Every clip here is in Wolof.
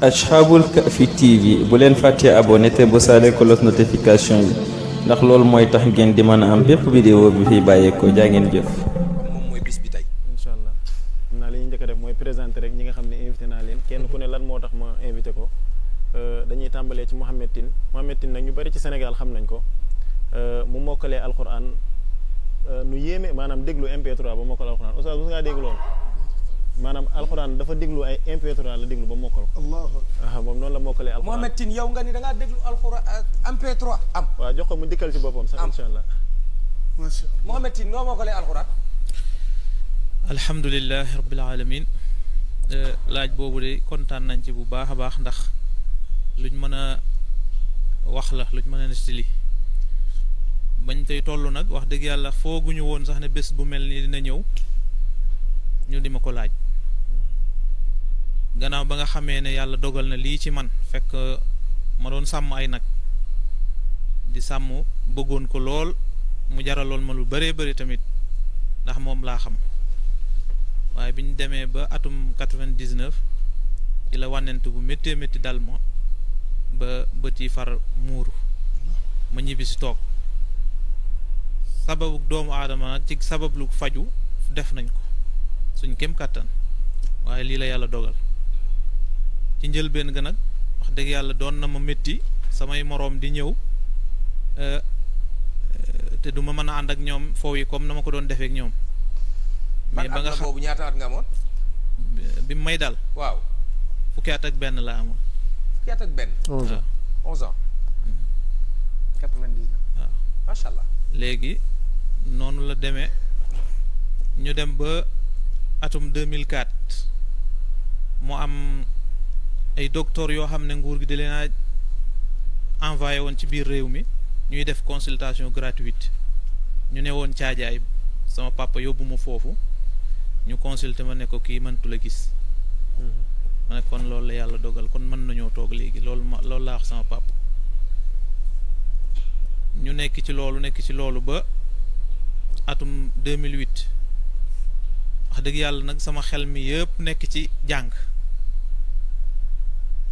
Ashabul Kahfi TV bu leen fàttee abonné te bu saale cloche notification yi ndax loolu mooy tax ngeen di mën a am bépp vidéo bi fiy bàyyeekoo jaa ngeen jëf. moom mooy bis bi tey. incha allah xam naa li ñu njëkk a def mooy présenter rek ñi nga xam ne invité naa leen kenn ku ne lan moo tax ma invité ko dañuy tàmbalee ci Mouhamed Tine nag ñu bari ci Sénégal xam nañ ko mu mokkalee alquran nu yéeme maanaam déglu MP3 ba mokkal alquran oustaz mos ngaa dégg loolu maanaam alquran dafa déglu ay MP3 la déglu ba mokkal ko. moom noonu la mokkalee alquran. Mouhamed Tine yow nga ni da ngaa déglu alquran MP3 am. waaw jox ko mu dikkal ci boppam sax incha allah. macha allah Mouhamed Tine noo mokkalee alquran. alhamdulilahi rabbil alamin laaj boobu de kontaan nañ ci bu baax a baax ndax luñ mën a wax la luñ mën a nettali bañ tey toll nag wax dëgg yàlla fooguñu woon sax ne bés bu mel nii dina ñëw ñu di ma ko laaj gannaaw ba nga xamee ne yàlla dogal na lii ci man fekk ma doon sàmm ay nag di sàmm bëggoon ko lool mu jaraloon ma lu bëree bëri tamit ndax moom laa xam waaye bi ñu demee ba atum 99 ci la wànnent bu méttee métti dal ma ba bët yi far muuru ma ñibbi si toog sababu doomu aadama nag ci sabablu faju def nañ ko suñ kem kàttan waaye lii la yàlla dogal ci njëlbeen ga nag wax dëgg yàlla doon na ma métti samay moroom di ñëw te du ma mën a ànd ak ñoom foofu yi comme na ma ko doon defee ak ñoom mais ba nga xam boobu ñaata at nga amoon. bi mu may dal. waaw fukki at ak benn laa amoon. fukki at ak benn. 11 ans 11 ans. 99. waaw macha allah. léegi noonu la demee ñu dem ba atum 2004 mu am ay docteurs yoo xam ne nguur gi da leen a envoyé woon ci biir réew mi ñuy def consultation gratuite ñu ne woon caajaay sama papa yóbbu ma foofu ñu consulté ma ne ko kii mëntu la gis ma ne kon loolu la yàlla dogal kon mën nañoo toog léegi loolu laa wax sama papa ñu nekk ci loolu ba atum 2008 wax dëgg yàlla nag sama xel mi yëpp nekk ci jàng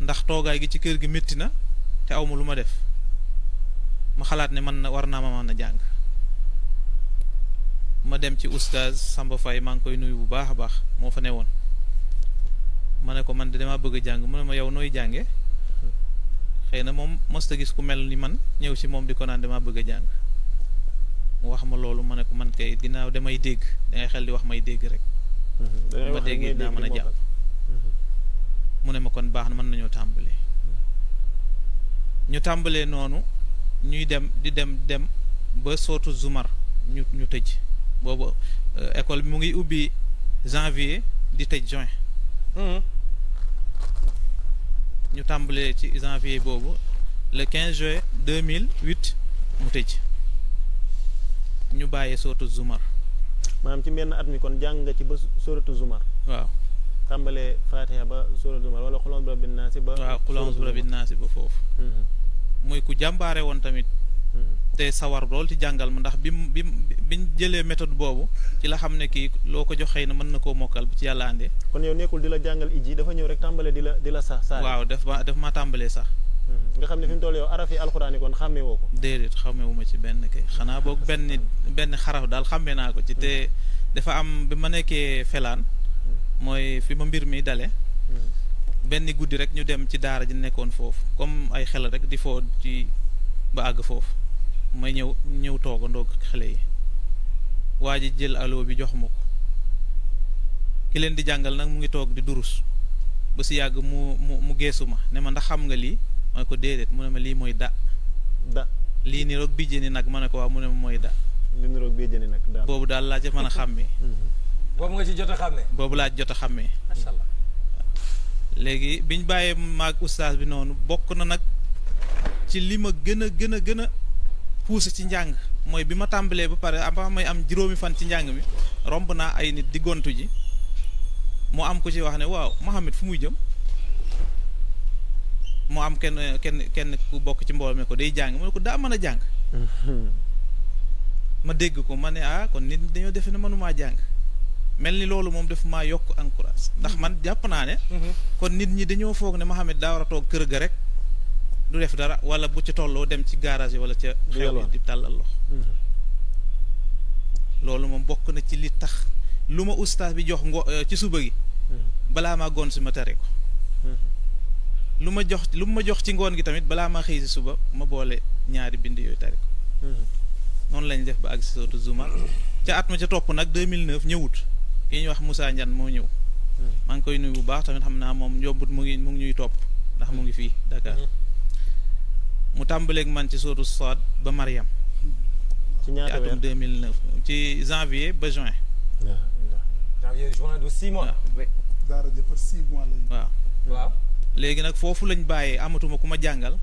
ndax toogaay gi ci kër gi métti na te awma lu ma def ma xalaat ne man na war naa ma mën a jàng ma dem ci oustaz Samba Faye maa ngi koy nuyu bu baax a baax moo fa newoon ma ne ko man de dama bëgg a jàng mu ne ma yow nooy jànge xëy na moom mosta gis ku mel ni man ñëw ci moom di ko naan dama bëgg a jàng mu wax ma loolu ma ne ko man kay ginnaaw damay dégg dangay xel di wax may dégg rek ma dégg naa mën a jàpp mu ne ma kon baax na mën nañoo tàmbalee ñu tàmbalee noonu ñuy dem di dem ba sootu Zumar ñu tëj boobu école bi mu ngi ubbi janvier di tëj juin ñu tàmbalee ci janvier boobu le 15 juin 2008 mu tëj ñu bàyyee sootu Zumar. maanaam ci benn at mi kon jàng nga ci ba sóoratu Zumar. waaw tàmbalee Fatiha ba sóoratu Zumar wala xul a'uuzu bi rabbin naas ba. waaw xul a'uuzu bi rabbin naas ba foofu. muy ku jàmbaare woon tamit. te sawar lool ci jàngal ma ndax biñ jëlee méthode boobu ci la xam ne kii loo ko jox xëy na mën na koo mokkal bu ci yàlla àndee. kon yow nekkul di la jàngal ijji dafa ñëw rek tàmbalee di la sax saa. waaw daf ma tàmbalee sax. nga xam ne fi mu toll yow araf yi alxuraan yi kon xàmmee woo ko. déedéet xàmmewuma ci benn kay xanaa boog benn xaraf daal xàmmee naa ko ci te dafa am bi ma nekkee felaan mooy fi ma mbir mi dale benn guddi rek ñu dem ci daara ji nekkoon foofu comme ay xel rek di foo ci ba àgg foofu may ñëw toogandoog xale yi waa ji jël allo bi jox ma ko ki leen di jàngal nag mu ngi toog di durus ba si yàgg mu geesu ma ne ma ndax xam nga lii ma ne ko déedéet mu ne ma lii mooy da lii ni roog bijjeni nag ma ne ko waaw mu ne ma mooy da li ni roog bijjeni nag daal boobu daal laa ci mën a xàmmee boobu nga ci jot a xàmmee. boobu laa jot a xàmmee. macha allah. léegi biñ bàyyee maag oustaz bi noonu bokk na nag ci li ma gën a poussé ci njàng mooy bi ma tàmbalee ba pare am may am juróomi fan ci njàng mi romb naa ay nit di gontu ji mu am ku ci wax ne waaw Mohamed fu muy jëm mu am kenn ku bokk ci mbooloo mi ko day jàng mu ne ko daa mën a jàng ma dégg ko ma ne kon nit dañoo defe ne mënumaa jàng mel ni loolu moom daf maa yokk encourage ndax man jàpp naa ne kon nit ñi dañoo foog ne Mohamed daa war a toog kër ga rek du def dara wala bu ci tolloo dem ci garage yi wala ca xew yi di tàllal loxo loolu moom bokk na ci li tax lu ma ustaas bi jox ci suba gi balaa maa goon si ma tere ko lu ma jox ci ngoon gi tamit balaa maa xëy si suba ma boole ñaari bind yooyu tari ko noonu lañ def ba àgg si sootu Zumar ca at ma ca topp nag 2009 ñëwut ki ñuy wax Moussa Ndiane moo ñëw maa ngi koy nuyu bu baax tamit xam naa moom yombut mu ngi ñuy topp ndax mu ngi fii Dakar mu tàmbaleeg man ci sootu Saad ba Mariam ci ñaata weer atum 2009 ci janvier ba juin janvier juin de 6 mois daara ja par 6 mois lañu waaw léegi nag foofu lañ bàyyee amatuma ku ma jàngal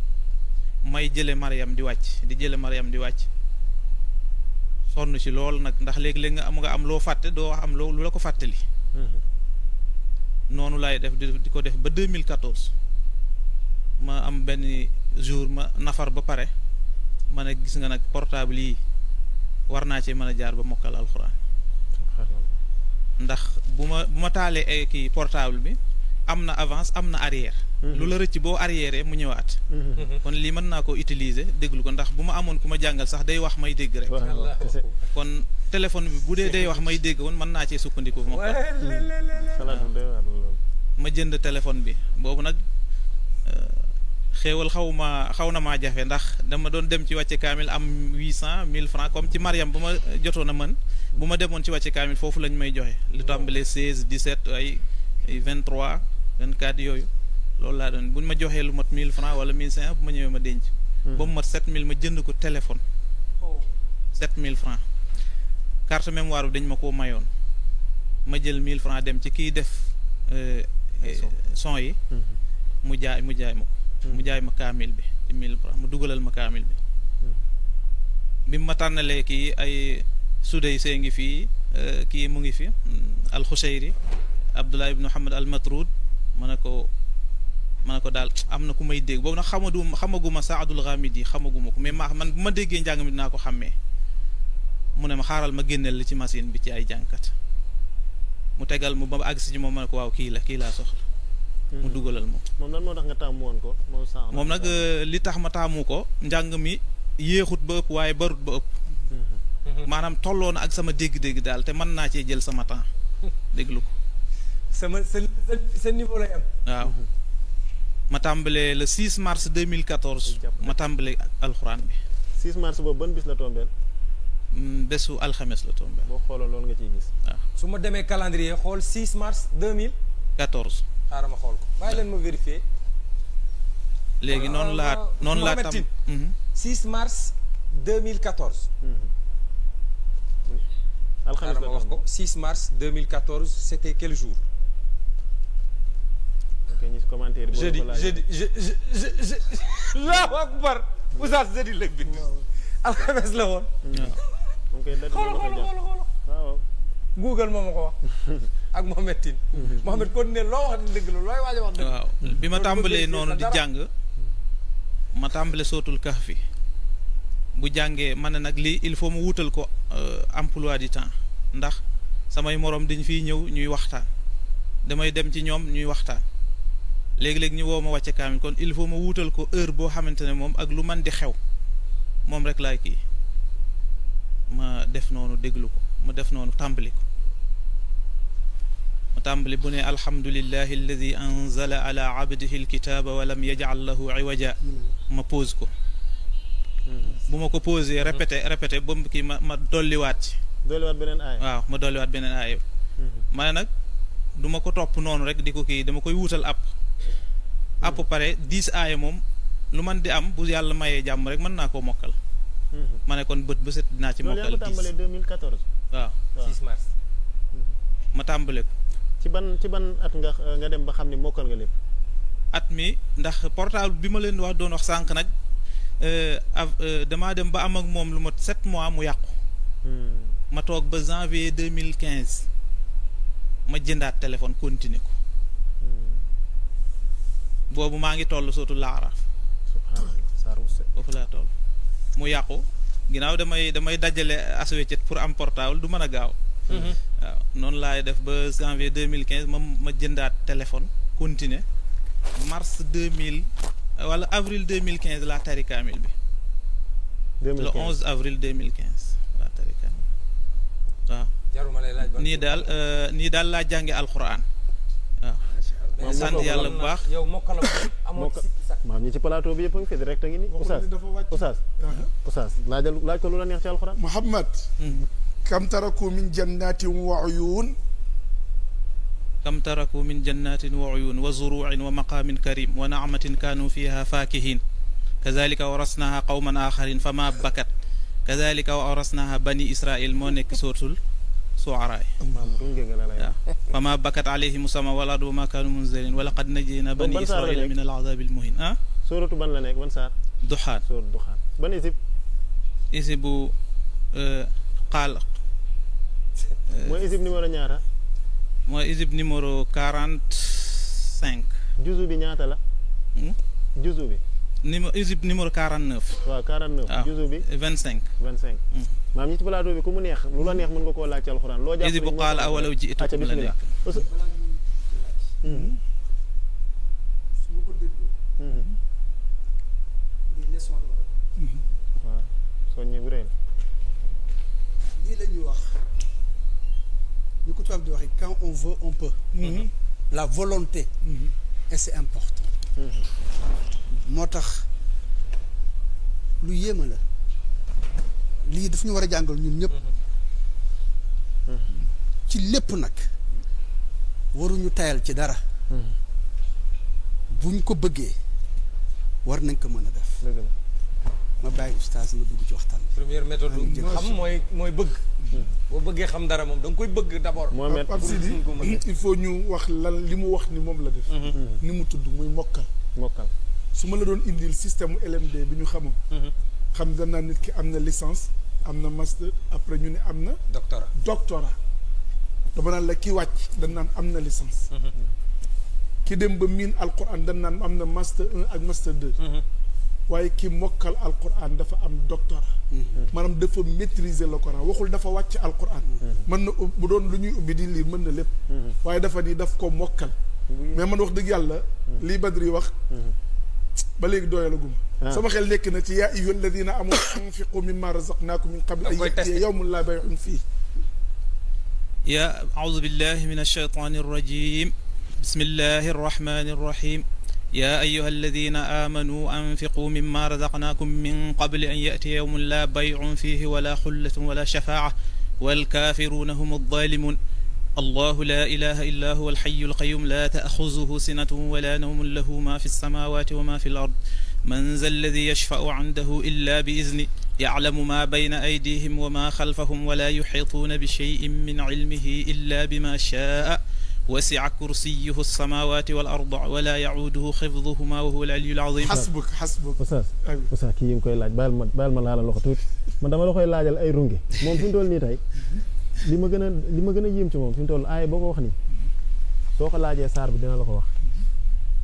may jële Mariam di wàcc sonn ci lool nag ndax léegi-léegi nga am loo fàtte doo am lu la ko fàttali noonu laay def di ko def ba 2014 ma am benn jour ma nafar ba pare ma ne gis nga nag portable yi war naa ci mën a jaar ba mokkal alxuraan ndax bu ma taalee ay kii portable bi am na avance am na arrière lu la rëcc boo arrière mu ñëwaat kon lii mën naa ko utiliser déglu ko ndax bu ma amoon ku ma jàngal sax day wax may dégg rek kon téléphone bi bu dee day wax may dégg woon mën naa cee sukkandiku ma jënd téléphone bi boobu nag xéewal xaw na maa jafe ndax dama doon dem ci wàcce kaamil am 800 1000 francs comme ci Mariam bu ma jotoon a mën bu ma demoon ci wàcce kaamil foofu lañ may joxe lu tàmbalee 16 17 ay 23 24 yooyu loolu laa doon buñ ma joxee lu mat 1000 francs wala 1500 bu ma ñëwee ma denc ba mu mat 7000 ma jënd ko téléphone 7000 francs carte mémoire bi dañ ma koo mayoon ma jël 1000 francs dem ci kiy def son yi mu jaay ma ko mu jaay ma kaamil bi ci 1000 francs mu dugalal ma kaamil bi bi mu ma tànnalee kii ay Souday see ngi fii kii mu ngi fi alxuseyri Abdullah ibn Muhammad al Matrud ma ne ko daal am na ku may dégg boobu nag xamaguma Saadul Ghamidi xamaguma ko mais man bu ma déggee njàng mi dinaa ko xàmmee mu ne ma xaaral ma génneel la ci machine bi ci ay jànkat mu tegal mu ba àgg si ci moom ma ne ko waaw kii laa soxla mu dugalal moom lan moo tax nga taamu woon ko moom nag li tax ma taamu ko njàng mi yéexut ba ëpp waaye barut ba ëpp maanaam tolloo na ak sama dégg-dégg daal te mën naa cee jël sama temps déglu ko sa niveau lay am waaw ma tàmbalee le 6 mars 2014 ma tàmbalee alxuraan bi 6 mars boobu ban bis la tombeel bésu alxames la tombeel boo xooloon loolu nga ciy gis waaw su ma demee calendrier xool 6 mars 2014 xaaral ma xool ko bàyyi leen ma vérifier léegi noonu laa tam 6 mars 2014 alxames xaaral ma wax ko 6 mars 2014 c'était quel jour ñi si commentaire jeudi Allahu akbar Oustaz jeudi lëg bi alxames la woon moom koy xool waaw Google moo ma ko wax ak Mohamed Tine Mohamed kon ne loo wax di dëgg la looy waaj a wax dëgg waaw bi ma tàmbalee noonu di jàng ma tàmbale sootul kahfi bu jàngee ma ne nag lii il faut mu wutal ko emploi du temps ndax samay moroom dañ fiy ñëw ñuy waxtaan damay dem ci ñoom ñuy waxtaan léegi-léegi ñu woo ma wàcce kaamil kon il faut ma wuutal ko heure boo xamante ne moom ak lu man di xew moom rek laay kii ma def noonu déglu ko ma def noonu tàmbali ko ma tàmbali bu ne alhamdulillahi alladi anzala ala abdihi alkitaba wa lam yajal lahu iwaja ma pause ko bu ma ko posé répété ba mu kii ma dolliwaat ci beneen aaya waaw ma dolliwaat beneen aaya ma ne nag du ma ko topp noonu rek di ko kii dama koy wuutal app pare 10 aaya moom lu man di am bu yàlla mayee jàmm rek mën naa koo mokkal ma ne kon bët bu set dinaa ci mokkal 10 loolu yaa ko tàmbalee 2014 waaw 6 mars ma tàmbale ko ci ban at nga dem ba xam ne mokkal nga lépp at mi ndax portable bi ma leen doon wax sànq nag damaa dem ba am ak moom lu mat 7 mois mu yàqu ma toog ba janvier 2015 ma jëndaat téléphone continuer ko boobu maa ngi toll sootu laaraaf foofu laa toll mu yàqu ginnaaw damay dajale asweccet pour am portable du mën a gaaw waaw noonu laay def ba janvier 2015 ma jëndaat téléphone continuer mars 2000 wala avril 2015 laa tari kaamil bi. 2015 le 11 avril 2015 laa tari kaamil waaw. jaruma lay laaj nii daal laa jànge alquran waaw. sant yàlla bu baax. yow mokkal amoo sikki sax. maam ñi ci plateau bi yëpp a ngi fi direct a ngi nii. Oustaz laaj ko lu la neex ci alquran. Muhammad kam taraku min jannatin wa uyun kam taraku min jannatin wa uyun wa zuruin wa maqamin karim wa naamatin kanu fiha fakihin kazalika warasnaha qawman axarin fama bakat kazalika wa awrasnaha bani israil moo nekk sootul suaraay waaw fama bakat alayhim sama wal ardu wa ma kanu munzirin wa laqad najayna bani israila min al azabi al muhin ah suratu ban la nekk ban saar duxaan suratu duxaan ban isibu qaal mooy isib numéro ñaata mooy isib numéro 45 juzu bi ñaata la juzu bi isib numéro 49 waaw 49 juzu bi 25 maam ñi ci plateau bi ku mu neex lu la neex mën nga koo laaj ci alxuraan loo jàpp isibu qaal awalaw ji'tukum la nekk su ma ko déggoo lii leçon la war a waaw soññe bu rëy lii la ñuy wax ñu ko tubaab di waxee quand on veut on peut la volonté et c'est important moo tax lu yéema la lii daf ñu war a jàngal ñun ñëpp ci lépp nag waruñu tayal ci dara buñ ko bëggee war nañ ko mën a def ma bàyyi oustaz nga dugg ci waxtaan bi. première méthode xam mooy bëgg. boo bëggee xam dara moom da nga koy bëgg d'abord. Pape Sidi il faut ñu wax lan li mu wax ni moom la def. ni mu tudd muy mokkal. su ma la doon indil système LMD bi ñu xamam. xam dañ naan nit ki am na licence am na master après ñu ne am na. doctorat dama naan la ki wàcc dañ naan am na licence. ki dem ba miin alquran dañ naan am na master 1 ak master 2. waaye ki mokkal alquran dafa am doctorat. maanaam dafa maîtriser le Coran waxul dafa wàcc alquran. mën na bu doon lu ñuy ubbi di lire mën na lépp. waaye dafa ni daf ko mokkal. mais man wax dëgg yàlla. lii Badri wax. ba léegi doyalaguma. sama xel nekk na ci yaa ayyuha alladina amanu anfiqu mimma razaqnakum min qabli an ya'tiya yawmun la bay'un fihi. yaa a'uudu billahi min ash-shaytaani r-rajiim. bismillahi r-rahmaani r-rahiim. يا أيها الذين آمنوا أنفقوا مما رزقناكم من قبل أن يأتي يوم لا بيع فيه ولا خلة ولا شفاعة والكافرون هم الظالمون الله لا إله إلا هو الحي القيوم لا تأخذه سنة ولا نوم له ما في السماوات وما في الأرض من ذا الذي يشفع عنده إلا بإذنه يعلم ما بين أيديهم وما خلفهم ولا يحيطون بشيء من علمه إلا بما شاء وسع كرسيه السماوات والأرض ولا يعوده حفظهما وهو العلي العظيم. حسبك Oustaz kii yi nga koy laaj baal ma laala loxo tuuti man dama la koy laajal ay runge moom fi mu toll nii tey li ma gën a yéem ci moom fi mu toll aaya boo ko wax nii soo ko laajee saar bi dina la ko wax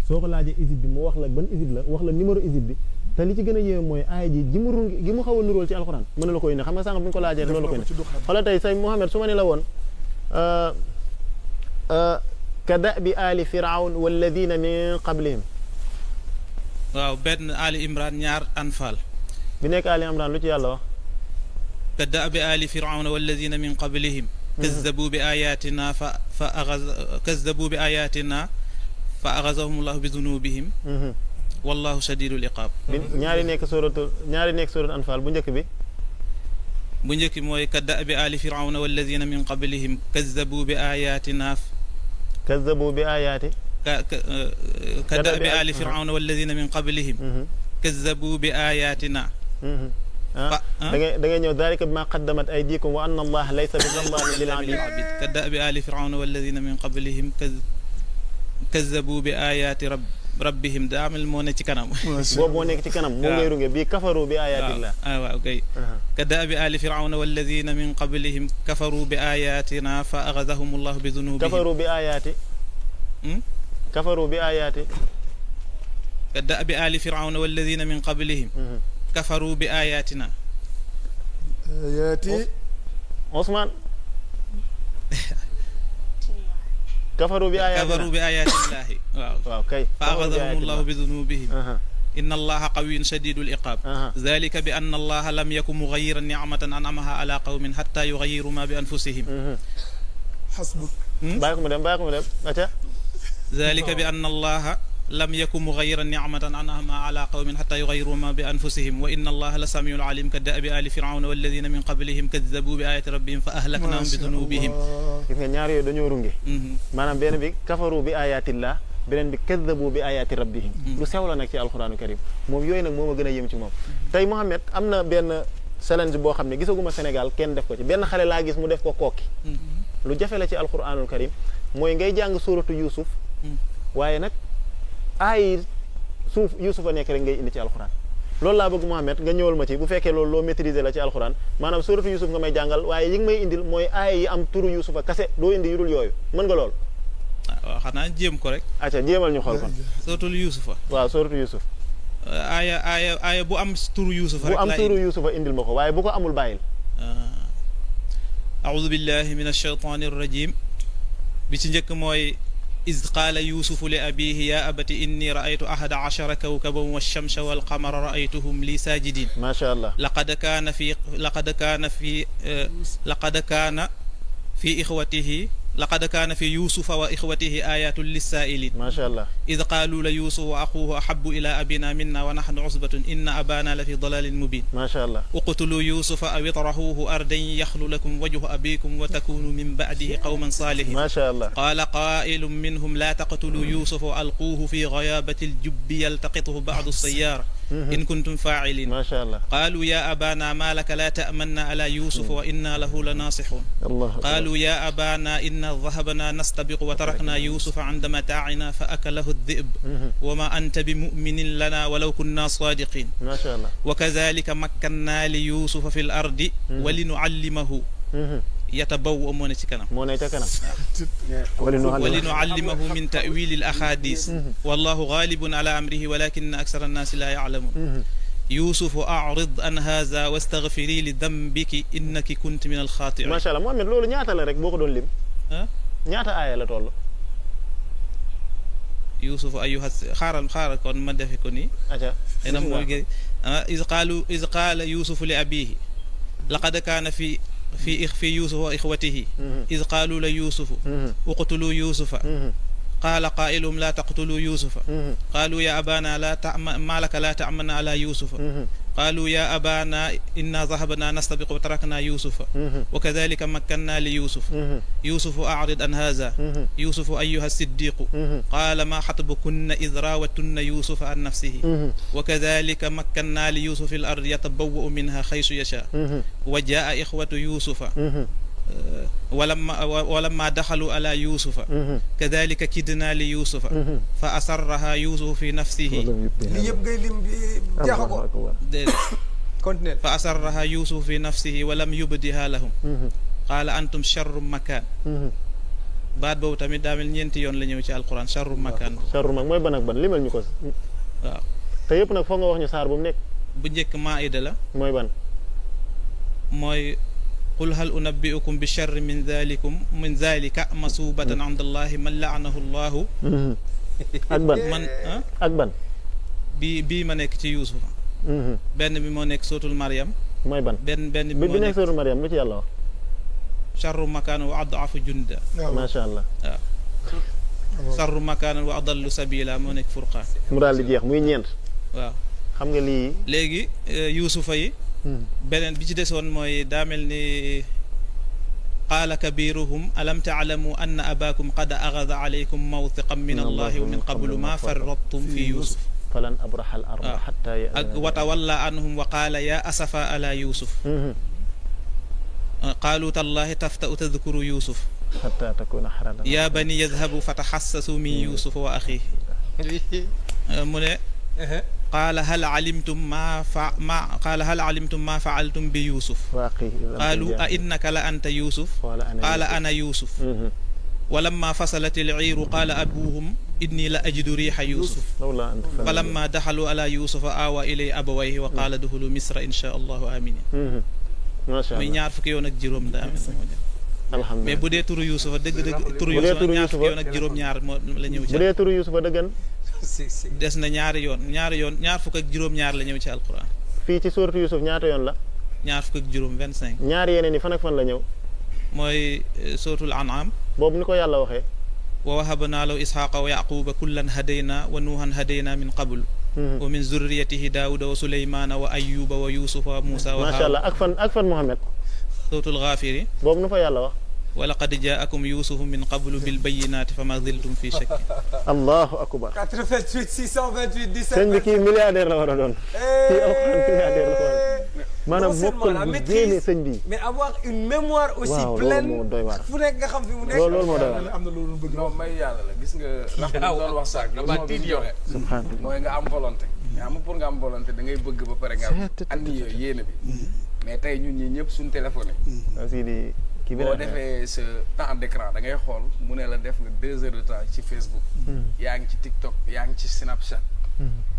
soo ko laajee isib bi mu wax la ban isib la wax la numéro isib bi te li ci gën a yéem mooy aaya ji mu runge gi mu xaw a nuróol ci alxuraan mën na la koy ne xam nga sànq bu ñu ko laajee loolu la koy ne xoolal tey say Mouhamed su ma ne la woon كدأب آل فرعون والذين من قبلهم waaw benn Ali Imran ñaar Anfal bi nekk Ali Imran lu ci yàlla wax كدأب آل فرعون والذين من قبلهم كذبوا بآياتنا فأخذهم الله بذنوبهم والله شديد العقاب ñaari nekk suratul Anfal bu njëkk bi mooy كدأب آل فرعون والذين من قبلهم كذبوا بآياتنا كدأب آل فرعون والذين من قبلهم كذبوا بآياتنا da ngay ñëw ذلك بما قدمت أيديكم وأن الله ليس بظلام للعبيد كدأب آل فرعون والذين من قبلهم كذبوا بآيات rabbihim daa amel moo nekk ci kanam boobu moo nekk ci kanam moo ngay runge bii kafaru bi ayatillah waaw kay kadaabi ali firawna walladina min qablihim kafaru bi ayatina fa axadahum allahu bi dunubihim kafaru bi ayaati kadaabi ali firawna walladina min qablihim kafaru bi ayatina ayaati Ousmane kafaru bi ayaatillahi waaw kay fa axadahum allahu bi dunubihim inna allaha qawiyyun shadidul iqab dhalika bi anna allaha lam yakun mughayyiran ni'matan an'amaha ala qawmin hatta yughayyiru ma bi anfusihim hasbuk bàyyi ko mu dem aca dhalika bi anna allaha lam yakun mughayyiran ni'matan an'amaha ala qawmin hatta yughayyiru ma bi anfusihim wa inna allaha la samiun alim ka da'bi ali fir'auna walladhina min qablihim kadhabu bi ayati rabbihim fa ahlaknahum bi dhunubihim gis nga ñaar yooyu dañoo runge maanaam benn bi kafaru bi ayatillah beneen bi kadhabu bi ayati rabbihim lu sew la nag ci alquranu karim moom yooyu nag moo ma gën a yëm ci moom tey Mohamed am na benn challenge boo xam ne gisaguma Sénégal kenn def ko ci benn xale laa gis mu def ko kokki lu jafe la ci alquranul karim mooy ngay jàng suratu Yusuf waaye nag aay suuf Yuusufa nekk rek ngay indi ci alxuraan loolu laa bëgg Mohamed nga ñëwal ma ci bu fekkee loolu loo maîtriser la ci alxuraan maanaam suratu Yuusuf nga may jàngal waaye yi nga may indil mooy aay yi am turu Yuusufa kase doo indi yurul yooyu mën nga lool waaw xanaa jéem ko rek acca jéemal ñu xool kon suratul Yuusufa waaw suratu Yuusuf aaya bu am turu Yuusufa bu am turu Yuusufa indil ma ko waaye bu ko amul bàyyil a'uudu billahi min ash-shaytaani rajim bi ci njëkk mooy إذ قال يوسف لأبيه يا أبت إني رأيت 11 كوكبا والشمس والقمر رأيتهم لي ساجدين ما شاء الله لقد كان في يوسف وإخوته آيات للسائلين ما شاء الله إذ قالوا ليوسف وأخوه أحب إلى أبينا منا ونحن عصبة إن أبانا لفي ضلال مبين ما شاء الله اقتلوا يوسف أو اطرحوه أرضا يخل لكم وجه أبيكم وتكونوا من بعده قوما صالحين ما شاء الله قال قائل منهم لا تقتلوا يوسف وألقوه في غيابة الجب يلتقطه بعض السيارة إن كنتم فاعلين ما شاء الله قالوا يا أبانا ما لك لا تأمنا على يوسف وإنا له لناصحون الله قالوا يا أبانا إنا ذهبنا نستبق وتركنا يوسف عند متاعنا فأكله الذئب وما أنت بمؤمن لنا ولو كنا صادقين ما شاء الله وكذلك مكنا ليوسف في الأرض ولنعلمه يتبوأ moo ne ci kanam ولنعلمه من تأويل الأحاديث والله غالب على أمره ولكن أكثر الناس لا يعلمون يوسف أعرض عن هذا واستغفري لذنبك إنك كنت من الخاطئين ما شاء الله Mohamed loolu ñaata la rek boo ko doon lim ñaata aaya la toll يوسف أيها xaaral kon ma defe ko nii ena mooy إذ قال يوسف لأبيه لقد كان في يوسف وإخوته إذ قالوا ليوسف اقتلوا يوسف قال قائلهم لا تقتلوا يوسف قالوا يا أبانا ما لك لا تأمن على يوسف قالوا يا أبانا إنا ذهبنا نستبق وتركنا يوسف وكذلك مكنا ليوسف يوسف أعرض عن هذا يوسف أيها الصديق قال ما خطبكن إذ راوتن يوسف عن نفسه وكذلك مكنا ليوسف في الأرض يتبوأ منها حيث يشاء وجاء إخوة يوسف ولما دخلوا على يوسف كذلك كدنا ليوسف فأسرها يوسف في نفسه فأسرها يوسف في نفسه ولم يبدها لهم قال أنتم شر مكان baat boobu tamit daa mel ñeenti yoon la ñëw ci alquran sharru makaan mooy ban ak ban limal ñu ko waaw te yëpp nag foog nga wax ñu saar bu mu nekk bu njëkk maida la mooy ban mooy qul hal unabbi'ukum bi sharri min dhalika masubatan inda allahi man la'anahu allahu ak ban ak ban bii ma nekk ci Yuusuf benn bi moo nekk sootul Maryam mooy ban benn bi nekk sootul Maryam lu ci yàlla wax sharru makaan wa ad'afu junda macha allah waaw sharru makaan wa adallu sabila moo nekk Furqaan mu daal di jeex muy ñeent waaw xam nga lii léegi Yuusufa yi beneen bi ci desoon mooy daa mel ni qaala kabiruhum alam taalamu anna abakum qad axada alaykum mawthiqan min allahi wa min qablu ma farrattum fi yusuf falan abraha al arda hatta ak wa tawalla anhum wa qaala ya asafa ala yusuf qaalu tallahi tafta'u tadhkuru yusuf hatta takuna haradan ya bani yadhhabu fatahassasu min yusuf wa akhihi mu ne قال هل علمتم ما فعلتم بيوسف قالوا أئنك لأنت يوسف قال أنا يوسف ولما فصلت العير قال أبوهم إني لأجد ريح يوسف فلما دخلوا على يوسف آوى إليه أبويه وقال ادخلوا مصر إن شاء الله آمنين ما شاء الله muy ñaar fukki yoon ak juróom daa am alhamdulilah mais bu dee turu Yuusufa dëgg-dëgg turu bu dee turu ñaar fukki Yuusufa yoon ak juróom-ñaar moo la ñëw ci bu dee turu Yuusufa dëggan des na ñaar fukk ak juróom-ñaar la ñëw ci alquran fii ci suuratu Yuusuf ñaata yoon la ñaar fukk ak juróom 25 ñaari yeneen yi fan ak fan la ñëw mooy suratul an'am boobu ni ko yàlla waxee wa wahabna lahu ishaqa wa yaquba kullan hadayna wa nuuhan hadayna min qabl wa min zurriyatihi daawuda wa sulaymana wa ayyuba wa yusufa wa musa wa macha allah ak fan Muhammad suratul ghafiri boobu nu fa yàlla wax wa laqad jaakum yusufu min qablu bil bayyinati fama ziltum fi shakk allahu akbar 88 628 17 sëñ bi kii milliardaire la war a doon kii alxuraan milliardaire la war a maanaam mokkal bu génne sëñ bi mais avoir une mémoire aussi waaw pleine loolu moo doy waar fu nekk nga xam fi mu nekk loolu moo doy waar am na loolu bëgg non may yàlla la gis nga ndax li doon wax saak dama tiit joxe subhanallah mooy nga am volonté nga am pour nga am volonté da ngay bëgg ba pare nga andi yooyu yéene bi mais tey ñun ñi ñëpp suñu téléphone aussi di kii bi boo defee sa temps d'écran da ngay xool mu ne la def nga 2 heures de temps ci Facebook yaa ngi ci TikTok yaa ngi ci Snapchat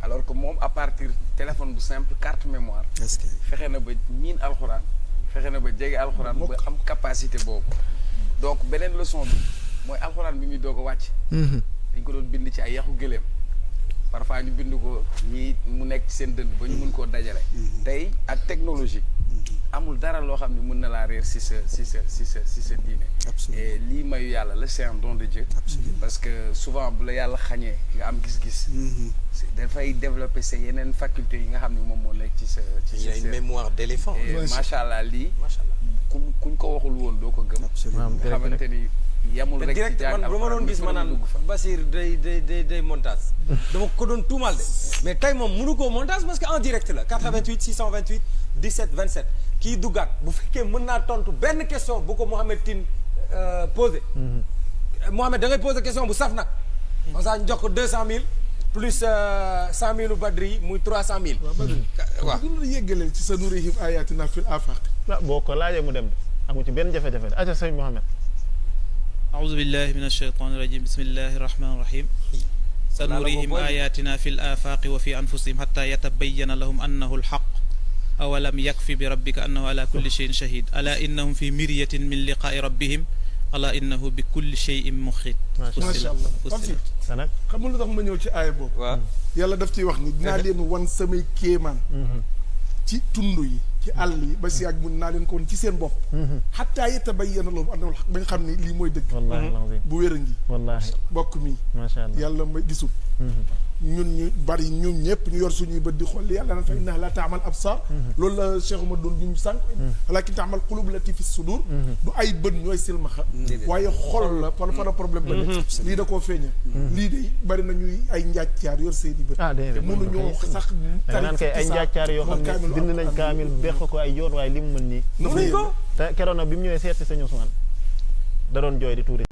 alors que moom à partir téléphone bu simple carte mémoire fexe na ba miin alxuraan fexe na ba jege alxuraan ba am capacité boobu donc beneen leçon bi mooy alxuraan bi muy doog a wàcc dañ ko doon bind ci ay yaxu gëléem parfois ñu bind ko ñii mu nekk ci seen dënn ba ñu mun koo dajale tey ak technologie amul dara loo xam ne mën na laa réer si sa diine et lii mayu yàlla la c'est un don de Dieu parce que souvent bu la yàlla xañee nga am gis-gis dafay développer sa yeneen faculté yi nga xam ne moom moo nekk ci sa il y a une mémoire d'éléphant et macha allah lii kuñ ko waxul woon doo ko gëm nga xamante ni yamul rek direct man ba ma doon gis ma naan Basir day montage dama ko doon tuumal de mais tey moom mënu koo montage parce que en direct la 88 628 17 27 kii duggaat bu fekkee mën naa tontu benn question bu ko Mohamed Tine posé Mohamed da ngay posé question bu saf nag comme ça ñu jox ko 200 000 plus 100 000 Badri yi muy 300 000 waaw du la yéggaleel ci sa nurihim ayatina fil afaq boo ko laajee mu dem de amu ci benn jafe-jafe de aca sëñ Mohamed أعوذ بالله من الشيطان الرجيم بسم الله الرحمن الرحيم سنريهم آياتنا في الآفاق وفي أنفسهم حتى يتبين لهم أنه الحق أولم يكفي بربك أنه على كل شيء شهيد ألا إنهم في مرية من لقاء ربهم ألا إنه بكل شيء محيط macha allah Pape sanak xam nga lu tax ma ñëw ci aaya boobu waaw yàlla daf ciy wax ni dinaa leen wan samay kéemaan ci tund yi ci àll yi ba si yàgg mun naa leen ko woon ci seen bopp xattaa yatabayyana lahum annahu al-haqq ba nga xam ne lii mooy dëgg wallahi alazim bu wér a ngi wallahi bokk mi macha allah yàlla ma gisul ñun ñu bari ñun ñëpp ñu yor suñuy bët di xool li yàlla na fa innaha la taamal absar loolu la Cheikh Oumar doon ñu sànq walakin taamal qulub lati fi sudur du ay bët ñooy silmaxa waaye xol la par problème ba nekk lii da koo feeñal lii de bari na ñuy ay njàccaar yor seeni bët mënuñoo sax da naan kay ay njàccaar yoo xam ne bind nañ kaamil beq ko ay yoon waaye li mu mën nii te keroon nag bi mu ñëwee seet si sëñ Ousmane da doon jooy di tuuri